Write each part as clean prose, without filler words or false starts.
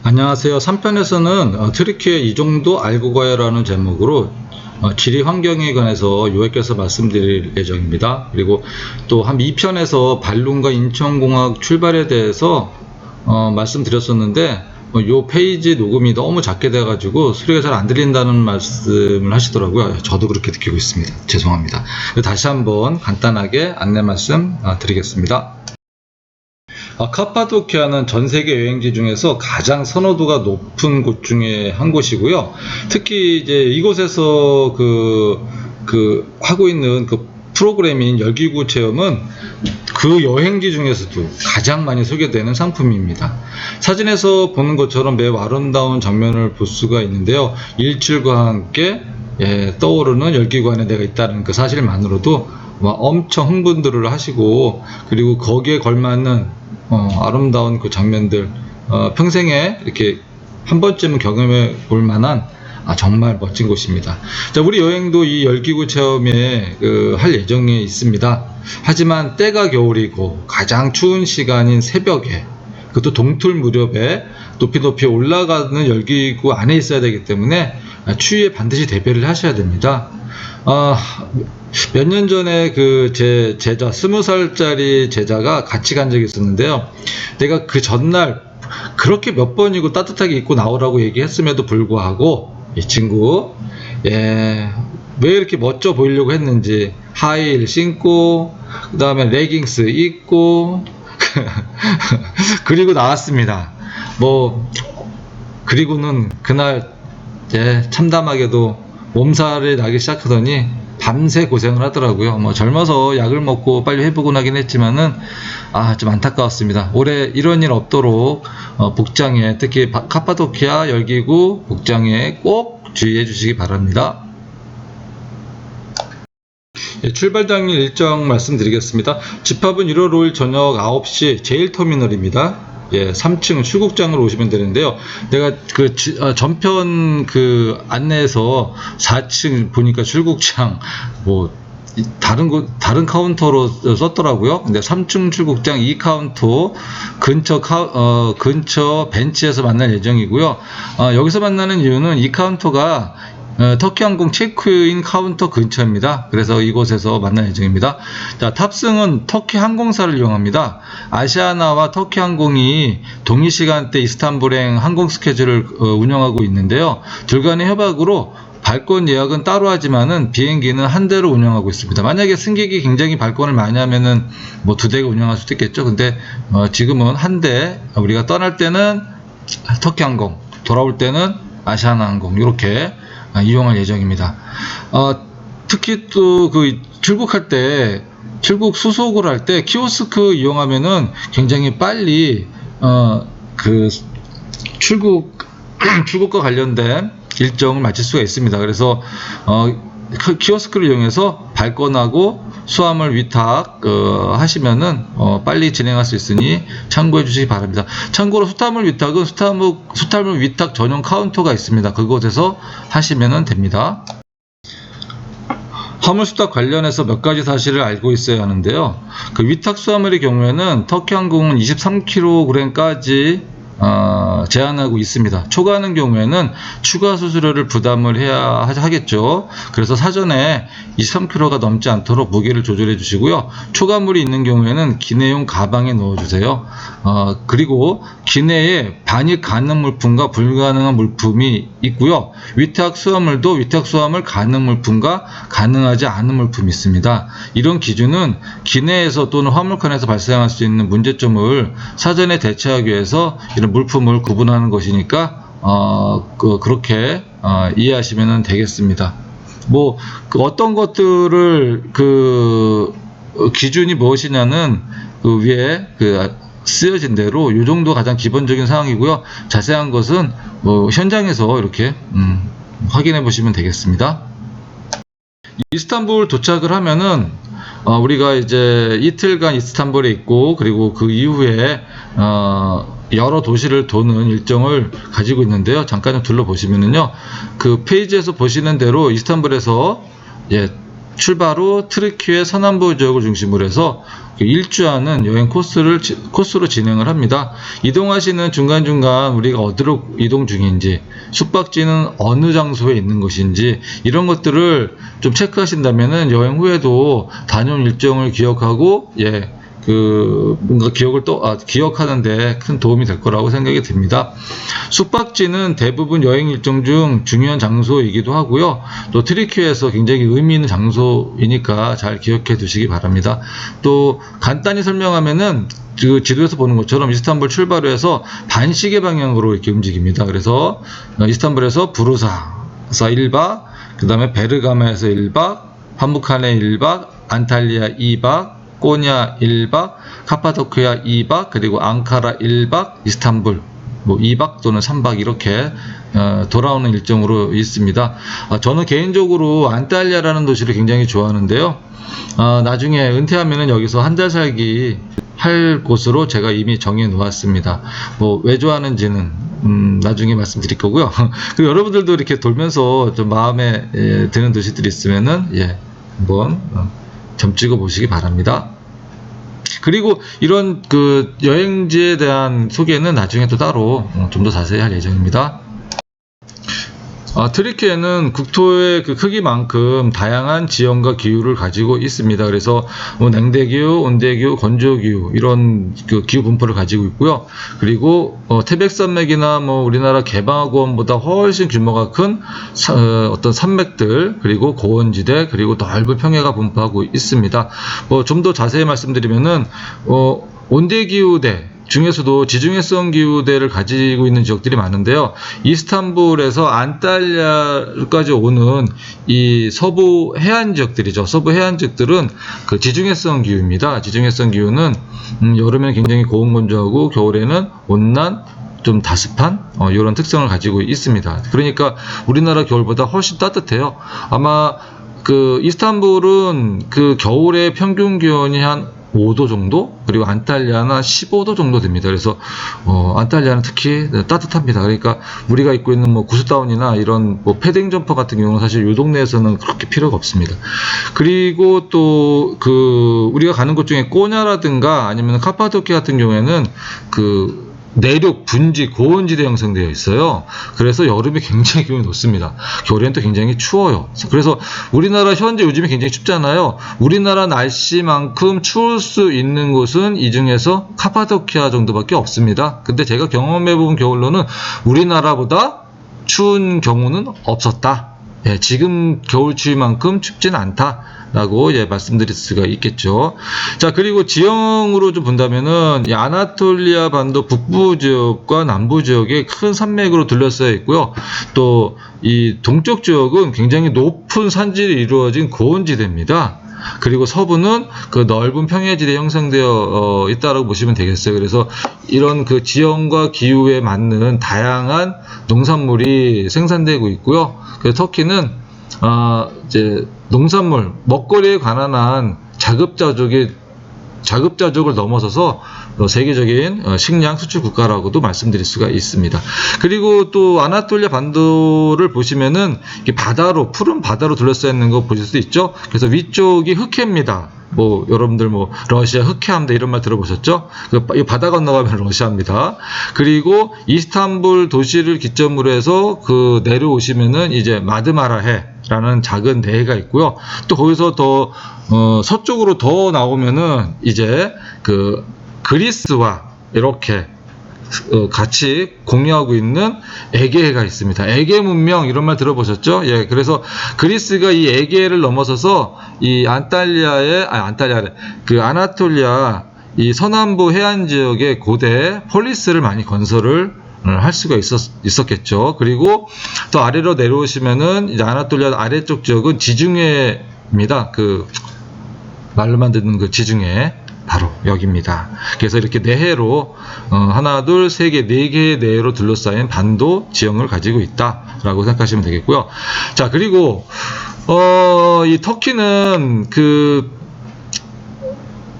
안녕하세요. 3편에서는 트리키에 이 정도 알고 가야라는 제목으로 지리 환경에 관해서 요약해서 말씀드릴 예정입니다. 그리고 또 한 2편에서 발룬과 인천공학 출발에 대해서 말씀드렸었는데 요 페이지 녹음이 너무 작게 돼 가지고 소리가 잘 안 들린다는 말씀을 하시더라고요. 저도 그렇게 느끼고 있습니다. 죄송합니다. 다시 한번 간단하게 안내 말씀 드리겠습니다. 카파도키아는 전 세계 여행지 중에서 가장 선호도가 높은 곳 중에 한 곳이고요. 특히 이제 이곳에서 하고 있는 그 프로그램인 열기구 체험은 그 여행지 중에서도 가장 많이 소개되는 상품입니다. 사진에서 보는 것처럼 매우 아름다운 장면을 볼 수가 있는데요. 일출과 함께 떠오르는 열기구 안에 내가 있다는 그 사실만으로도 엄청 흥분들을 하시고, 그리고 거기에 걸맞는 아름다운 그 장면들 평생에 이렇게 한 번쯤은 경험해 볼 만한 정말 멋진 곳입니다. 자, 우리 여행도 이 열기구 체험에 할 예정에 있습니다. 하지만 때가 겨울이고 가장 추운 시간인 새벽에, 그것도 동틀 무렵에 높이 올라가는 열기구 안에 있어야 되기 때문에 추위에 반드시 대비를 하셔야 됩니다. 몇 년 전에 제 제자, 20살짜리 제자가 같이 간 적이 있었는데요. 내가 그 전날 그렇게 몇 번이고 따뜻하게 입고 나오라고 얘기했음에도 불구하고 이 친구, 왜 이렇게 멋져 보이려고 했는지 하이힐 신고, 그 다음에 레깅스 입고 그리고 나왔습니다. 그리고는 그날 참담하게도 몸살이 나기 시작하더니 밤새 고생을 하더라고요. 젊어서 약을 먹고 빨리 회복은 하긴 했지만은 좀 안타까웠습니다. 올해 이런 일 없도록 복장에, 특히 카파도키아 열기구 복장에 꼭 주의해 주시기 바랍니다. 출발 당일 일정 말씀드리겠습니다. 집합은 1월 5일 저녁 9시 제일터미널입니다. 3층 출국장으로 오시면 되는데요. 내가 전편 안내에서 4층 보니까 출국장 다른 카운터로 썼더라고요. 근데 3층 출국장 2카운터 근처 벤치에서 만날 예정이고요. 여기서 만나는 이유는 이 카운터가 터키항공 체크인 카운터 근처입니다. 그래서 이곳에서 만날 예정입니다. 자, 탑승은 터키 항공사를 이용합니다. 아시아나와 터키항공이 동일 시간대 이스탄불행 항공 스케줄을 운영하고 있는데요. 둘 간의 협약으로 발권 예약은 따로 하지만은 비행기는 한 대로 운영하고 있습니다. 만약에 승객이 굉장히 발권을 많이 하면은 2대가 운영할 수도 있겠죠. 근데 지금은 한 대, 우리가 떠날 때는 터키항공, 돌아올 때는 아시아나항공, 이렇게 이용할 예정입니다. 특히 또 출국할 때, 출국 수속을 할 때 키오스크 이용하면은 굉장히 빨리 출국과 관련된 일정을 마칠 수가 있습니다. 그래서 키오스크를 이용해서 발권하고 수화물 위탁 하시면은 빨리 진행할 수 있으니 참고해 주시기 바랍니다. 참고로 수탈물 위탁은 수탈물 위탁 전용 카운터가 있습니다. 그곳에서 하시면 됩니다. 화물 수탁 관련해서 몇 가지 사실을 알고 있어야 하는데요. 위탁 수화물의 경우에는 터키항공은 23kg까지 제한하고 있습니다. 초과하는 경우에는 추가 수수료를 부담을 해야 하겠죠. 그래서 사전에 23kg가 넘지 않도록 무게를 조절해 주시고요. 초과물이 있는 경우에는 기내용 가방에 넣어 주세요. 그리고 기내에 반입 가능 물품과 불가능한 물품이 있고요. 위탁 수화물도 위탁 수화물 가능 물품과 가능하지 않은 물품이 있습니다. 이런 기준은 기내에서 또는 화물칸에서 발생할 수 있는 문제점을 사전에 대처하기 위해서 이런 물품을 구분하는 것이니까 그렇게 이해하시면 되겠습니다. 어떤 것들을 기준이 무엇이냐는 위에 쓰여진 대로 이 정도 가장 기본적인 사항이고요. 자세한 것은 현장에서 이렇게 확인해 보시면 되겠습니다. 이스탄불 도착을 하면은 우리가 이제 이틀간 이스탄불에 있고, 그리고 그 이후에 여러 도시를 도는 일정을 가지고 있는데요. 잠깐 좀 둘러보시면은요, 페이지에서 보시는 대로 이스탄불에서 출발 후 트르키의 서남부 지역을 중심으로 해서 일주하는 여행 코스로 진행을 합니다. 이동하시는 중간중간 우리가 어디로 이동 중인지, 숙박지는 어느 장소에 있는 것인지, 이런 것들을 좀 체크하신다면은 여행 후에도 다녀온 일정을 기억하고, 뭔가 기억하는데 큰 도움이 될 거라고 생각이 듭니다. 숙박지는 대부분 여행 일정 중 중요한 장소이기도 하고요. 또 트리키에서 굉장히 의미 있는 장소이니까 잘 기억해 두시기 바랍니다. 또 간단히 설명하면은 그 지도에서 보는 것처럼 이스탄불 출발을 해서 반시계 방향으로 이렇게 움직입니다. 그래서 이스탄불에서 부르사에서 1박, 그 다음에 베르가마에서 1박, 파무칸에 1박, 안탈리아 2박, 꼬냐 1박, 카파도키아 2박, 그리고 앙카라 1박, 이스탄불 2박 또는 3박 이렇게 돌아오는 일정으로 있습니다. 저는 개인적으로 안탈리아라는 도시를 굉장히 좋아하는데요. 나중에 은퇴하면은 여기서 한 달 살기 할 곳으로 제가 이미 정해 놓았습니다. 왜 좋아하는지는 나중에 말씀드릴 거고요. 그리고 여러분들도 이렇게 돌면서 좀 마음에 드는 도시들이 있으면은 한번 점 찍어 보시기 바랍니다. 그리고 이런 그 여행지에 대한 소개는 나중에 또 따로 좀 더 자세히 할 예정입니다. 트리키에는 국토의 그 크기만큼 다양한 지형과 기후를 가지고 있습니다. 그래서 냉대기후, 온대기후, 건조기후 이런 그 기후 분포를 가지고 있고요. 그리고 태백산맥이나 우리나라 개방어원보다 훨씬 규모가 큰 어떤 산맥들, 그리고 고원지대, 그리고 넓은 평야가 분포하고 있습니다. 좀 더 자세히 말씀드리면은 온대기후대 중에서도 지중해성 기후대를 가지고 있는 지역들이 많은데요. 이스탄불에서 안탈리아까지 오는 이 서부 해안 지역들이죠. 서부 해안 지역들은 그 지중해성 기후입니다. 지중해성 기후는 여름에는 굉장히 고온 건조하고 겨울에는 온난 좀 다습한 이런 특성을 가지고 있습니다. 그러니까 우리나라 겨울보다 훨씬 따뜻해요. 아마 그 이스탄불은 그 겨울에 평균 기온이 한 5도 정도, 그리고 안탈리아는 15도 정도 됩니다. 그래서 안탈리아는 특히 따뜻합니다. 그러니까 우리가 입고 있는 구스다운이나 이런 패딩 점퍼 같은 경우는 사실 이 동네에서는 그렇게 필요가 없습니다. 그리고 또 우리가 가는 곳 중에 꼬냐라든가 아니면 카파도키아 같은 경우에는 내륙 분지 고원지대 형성되어 있어요. 그래서 여름에 굉장히 기온이 높습니다. 겨울에는 또 굉장히 추워요. 그래서 우리나라 현재 요즘에 굉장히 춥잖아요. 우리나라 날씨만큼 추울 수 있는 곳은 이 중에서 카파도키아 정도밖에 없습니다. 근데 제가 경험해본 겨울로는 우리나라보다 추운 경우는 없었다. 지금 겨울 추위만큼 춥진 않다라고 말씀드릴 수가 있겠죠. 자, 그리고 지형으로 좀 본다면은 이 아나톨리아 반도 북부 지역과 남부 지역에 큰 산맥으로 둘러싸여 있고요. 또 이 동쪽 지역은 굉장히 높은 산질이 이루어진 고원지대입니다. 그리고 서부는 그 넓은 평야지대 형성되어 있다고 보시면 되겠어요. 그래서 이런 그 지형과 기후에 맞는 다양한 농산물이 생산되고 있고요. 그래서 터키는 이제 농산물, 먹거리에 관한 한 자급자족을 넘어서서 세계적인 식량 수출 국가라고도 말씀드릴 수가 있습니다. 그리고 또 아나톨리아 반도를 보시면은 푸른 바다로 둘러싸여 있는 거 보실 수 있죠. 그래서 위쪽이 흑해입니다. 여러분들 러시아 흑해함대 이런 말 들어보셨죠? 이 바다 건너가면 러시아입니다. 그리고 이스탄불 도시를 기점으로 해서 내려오시면은 이제 마드마라해라는 작은 대해가 있고요. 또 거기서 더 서쪽으로 더 나오면은 이제 그리스와 이렇게 같이 공유하고 있는 에게해가 있습니다. 에게 문명 이런 말 들어보셨죠? 그래서 그리스가 이 에게해를 넘어서서 이 아나톨리아 이 서남부 해안 지역의 고대 폴리스를 많이 건설을 할 수가 있었겠죠. 그리고 더 아래로 내려오시면은 이제 아나톨리아 아래쪽 지역은 지중해입니다. 말로만 듣는 지중해. 바로 여기입니다. 그래서 이렇게 내해로 하나, 둘, 세 개, 네 개의 내해로 둘러싸인 반도 지형을 가지고 있다라고 생각하시면 되겠고요. 자, 그리고 이 터키는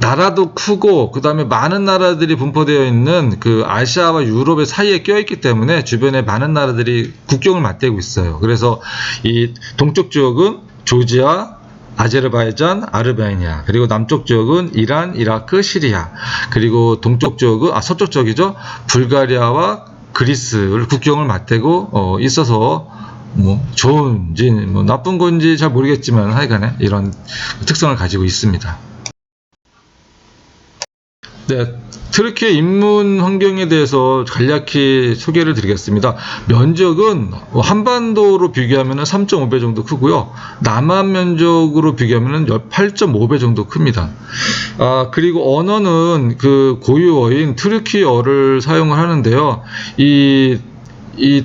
나라도 크고 그 다음에 많은 나라들이 분포되어 있는 아시아와 유럽의 사이에 껴있기 때문에 주변에 많은 나라들이 국경을 맞대고 있어요. 그래서 이 동쪽 지역은 조지아, 아제르바이잔, 아르메니아, 그리고 남쪽 지역은 이란, 이라크, 시리아, 그리고 동쪽 지역은 서쪽 지역이죠. 불가리아와 그리스를 국경을 맞대고 있어서 뭐 좋은지 뭐 나쁜 건지 잘 모르겠지만 하여간에 이런 특성을 가지고 있습니다. 네, 트르키의 인문 환경에 대해서 간략히 소개를 드리겠습니다. 면적은 한반도로 비교하면 3.5배 정도 크고요. 남한 면적으로 비교하면 8.5배 정도 큽니다. 그리고 언어는 그 고유어인 트르키어를 사용을 하는데요. 이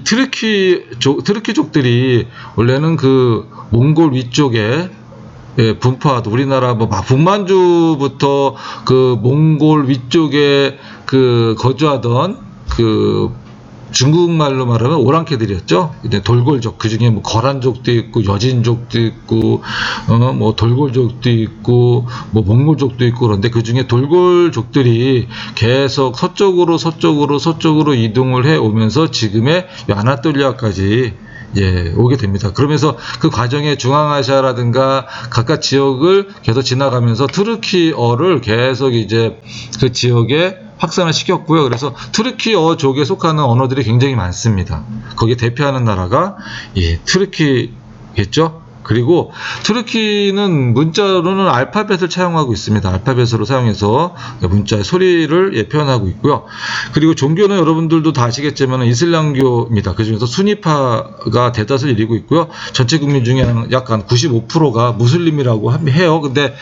트르키족들이 원래는 그 몽골 위쪽에 분포하도 우리나라 뭐 북만주부터 그 몽골 위쪽에 그 거주하던 그 중국말로 말하면 오랑캐들이었죠. 이제 돌골족, 그 중에 뭐 거란족도 있고 여진족도 있고 뭐 돌골족도 있고 뭐 몽골족도 있고 그런데 그 중에 돌골족들이 계속 서쪽으로 이동을 해 오면서 지금의 아나톨리아까지 오게 됩니다. 그러면서 그 과정에 중앙아시아라든가 각각 지역을 계속 지나가면서 트르키어를 계속 이제 그 지역에 확산을 시켰고요. 그래서 트르키어족에 속하는 언어들이 굉장히 많습니다. 거기에 대표하는 나라가 트르키겠죠. 그리고 트르키는 문자로는 알파벳을 차용하고 있습니다. 알파벳으로 사용해서 문자의 소리를 표현하고 있고요. 그리고 종교는 여러분들도 다 아시겠지만 이슬람교입니다. 그 중에서 수니파가 대다수를 이루고 있고요. 전체 국민 중에 약간 95%가 무슬림이라고 해요. 근데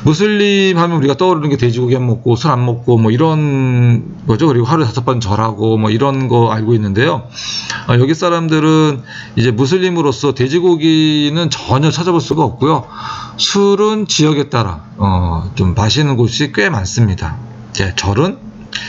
무슬림 하면 우리가 떠오르는 게 돼지고기 안 먹고 술 안 먹고 뭐 이런 거죠. 그리고 하루에 5번 절하고 뭐 이런 거 알고 있는데요. 여기 사람들은 이제 무슬림으로서 돼지고기는 전혀 찾아볼 수가 없고요. 술은 지역에 따라 좀 마시는 곳이 꽤 많습니다. 절은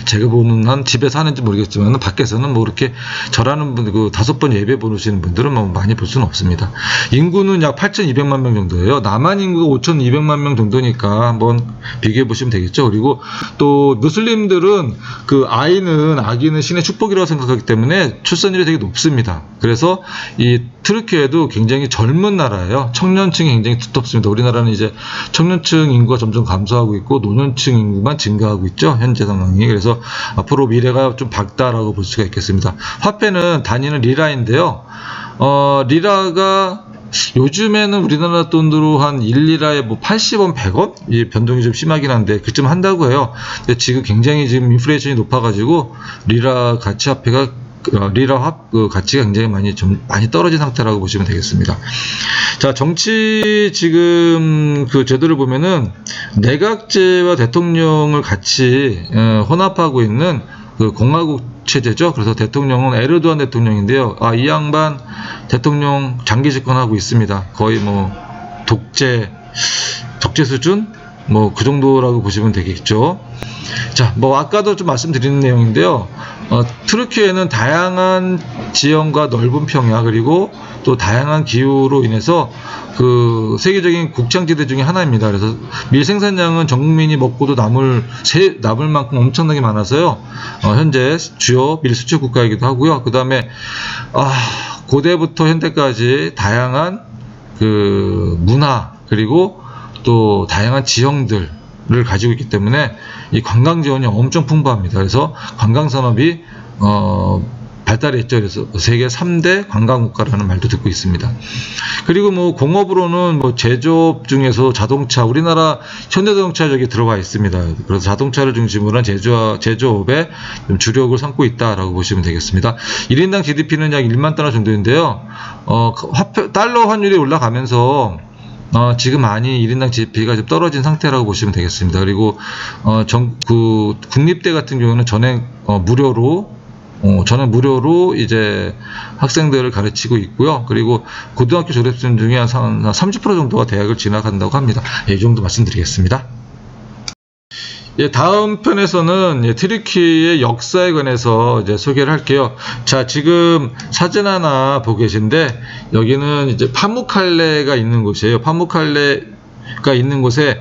제가 보는 한 집에서 하는지 모르겠지만 밖에서는 뭐 이렇게 절하는 분들 그 5번 예배 보시는 분들은 뭐 많이 볼 수는 없습니다. 인구는 약 8,200만 명 정도예요. 남한 인구가 5,200만 명 정도니까 한번 비교해 보시면 되겠죠. 그리고 또 무슬림들은 그 아기는 신의 축복이라고 생각하기 때문에 출산율이 되게 높습니다. 그래서 이 트르키에도 굉장히 젊은 나라예요. 청년층이 굉장히 두텁습니다. 우리나라는 이제 청년층 인구가 점점 감소하고 있고 노년층 인구만 증가하고 있죠. 현재 상황이. 그래서 앞으로 미래가 좀 밝다라고 볼 수가 있겠습니다. 화폐는 단위는 리라인데요. 리라가 요즘에는 우리나라 돈으로 한 1리라에 뭐 80원, 100원? 이 변동이 좀 심하긴 한데 그쯤 한다고 해요. 근데 지금 굉장히 지금 인플레이션이 높아가지고 리라 가치 화폐가 리라 가치가 굉장히 많이 떨어진 상태라고 보시면 되겠습니다. 자, 정치 지금 그 제도를 보면은 내각제와 대통령을 같이 혼합하고 있는 그 공화국 체제죠. 그래서 대통령은 에르도안 대통령인데요. 이 양반 대통령 장기 집권하고 있습니다. 거의 뭐 독재 수준? 뭐 그 정도라고 보시면 되겠죠. 자, 뭐 아까도 좀 말씀드린 내용인데요. 트르키에는 다양한 지형과 넓은 평야 그리고 또 다양한 기후로 인해서 그 세계적인 곡창지대 중에 하나입니다. 그래서 밀 생산량은 전 국민이 먹고도 남을 만큼 엄청나게 많아서요. 현재 주요 밀 수출 국가이기도 하고요. 그 다음에 고대부터 현대까지 다양한 그 문화 그리고 또 다양한 지형들을 가지고 있기 때문에 이 관광 지원이 엄청 풍부합니다. 그래서 관광 산업이 발달이 했죠. 그래서 세계 3대 관광국가라는 말도 듣고 있습니다. 그리고 뭐 공업으로는 뭐 제조업 중에서 자동차, 우리나라 현대자동차 저기 들어가 있습니다. 그래서 자동차를 중심으로 한 제조업에 좀 주력을 삼고 있다라고 보시면 되겠습니다. 1인당 GDP는 약 1만 달러 정도인데요. 달러 환율이 올라가면서 지금 많이 1인당 GDP가 좀 떨어진 상태라고 보시면 되겠습니다. 그리고 국립대 같은 경우는 전액 무료로 이제 학생들을 가르치고 있고요. 그리고 고등학교 졸업생 중에 한 30% 정도가 대학을 진학한다고 합니다. 이 정도 말씀드리겠습니다. 다음 편에서는 트르키의 역사에 관해서 이제 소개를 할게요. 자, 지금 사진 하나 보고 계신데 여기는 이제 파무칼레가 있는 곳이에요. 파무칼레가 있는 곳에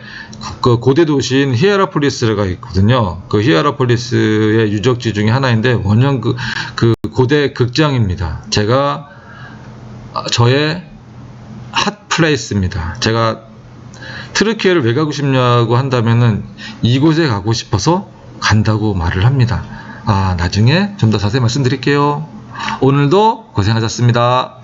그 고대 도시인 히에라폴리스가 있거든요. 그 히에라폴리스의 유적지 중에 하나인데 원형 그 고대 극장입니다. 저의 핫플레이스입니다. 제가 트르키예를 왜 가고 싶냐고 한다면은 이곳에 가고 싶어서 간다고 말을 합니다. 나중에 좀 더 자세히 말씀드릴게요. 오늘도 고생하셨습니다.